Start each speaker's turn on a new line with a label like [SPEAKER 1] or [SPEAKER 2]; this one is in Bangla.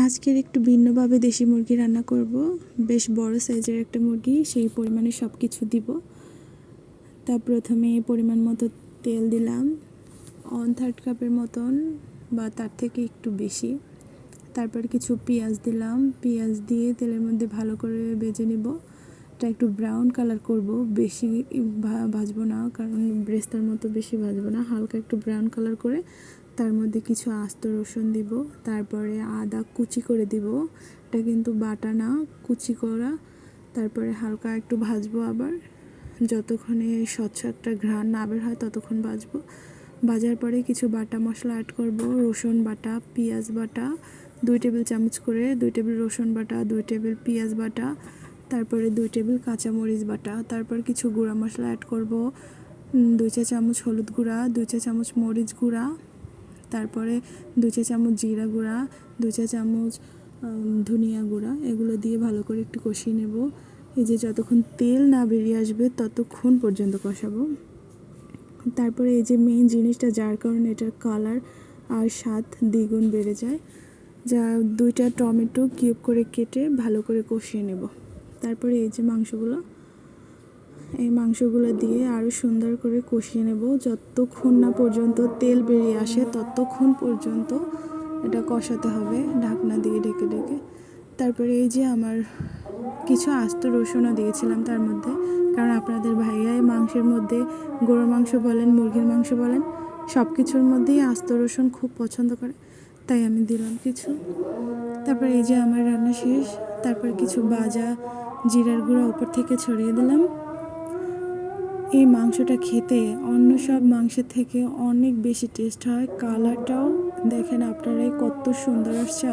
[SPEAKER 1] আজকের একটু ভিন্নভাবে দেশি মুরগি রান্না করব। বেশ বড় সাইজের একটা মুরগি, সেই পরিমাণে সব কিছু দিব। তা প্রথমে পরিমাণ মতো তেল দিলাম, 1/3 কাপের মতন বা তার থেকে একটু বেশি। তারপর কিছু পেঁয়াজ দিলাম, পেঁয়াজ দিয়ে তেলের মধ্যে ভালো করে ভেজে নেব। এটা একটু ব্রাউন কালার করব, বেশি ভাজবো না, কারণ ব্রেস্তার মতো বেশি ভাজবো না। হালকা একটু ব্রাউন কালার করে তার মধ্যে কিছু আস্ত রসুন দিব, তারপরে আদা কুচি করে দিব। এটা কিন্তু বাটা না, কুচি করা। তারপরে হালকা একটু ভাজবো, আবার যতক্ষণে স্বচ্ছ একটা ঘ্রাণ না বের হয় ততক্ষণ ভাজবো। ভাজার পরে কিছু বাটা মশলা অ্যাড করব। রসুন বাটা, পেঁয়াজ বাটা 2 টেবিল চামচ করে, 2 টেবিল রসুন বাটা, 2 টেবিল পেঁয়াজ বাটা, তারপরে 2 টেবিল কাঁচামরিচ বাটা। তারপর কিছু গুঁড়া মশলা অ্যাড করব। 2 চা চামচ হলুদ গুঁড়া, 2 চা চামচ মরিচ গুঁড়া, তারপরে 2 চা চামচ জিরা গুঁড়া, 2 চা চামচ ধনিয়া গুঁড়া। এগুলো দিয়ে ভালো করে একটু কষিয়ে নেব। এই যে যতক্ষণ তেল না বেরিয়ে আসবে ততক্ষণ পর্যন্ত কষাবো। তারপরে এই যে মেইন জিনিসটা, যার কারণে এটার কালার আর স্বাদ দ্বিগুণ বেড়ে যায়, যা 2টা টমেটো কিউব করে কেটে ভালো করে কষিয়ে নেব। তারপরে এই যে এই মাংসগুলো দিয়ে আরও সুন্দর করে কষিয়ে নেব। যতক্ষণ না পর্যন্ত তেল বেরিয়ে আসে ততক্ষণ পর্যন্ত এটা কষাতে হবে, ঢাকনা দিয়ে ঢেকে ঢেকে। তারপরে এই যে আমার কিছু আস্ত রসুনও দিয়েছিলাম তার মধ্যে, কারণ আপনাদের ভাইয়াই মাংসের মধ্যে, গরুর মাংস বলেন, মুরগির মাংস বলেন, সব কিছুর মধ্যেই আস্ত রসুন খুব পছন্দ করে, তাই আমি দিলাম কিছু। তারপর এই যে আমার রান্না শেষ। তারপর কিছু ভাজা জিরার গুঁড়া উপর থেকে ছড়িয়ে দিলাম। এই মাংসটা খেতে অন্য সব মাংসের থেকে অনেক বেশি টেস্ট হয়। কালারটাও দেখেন আপনারাই কত সুন্দর আসছে।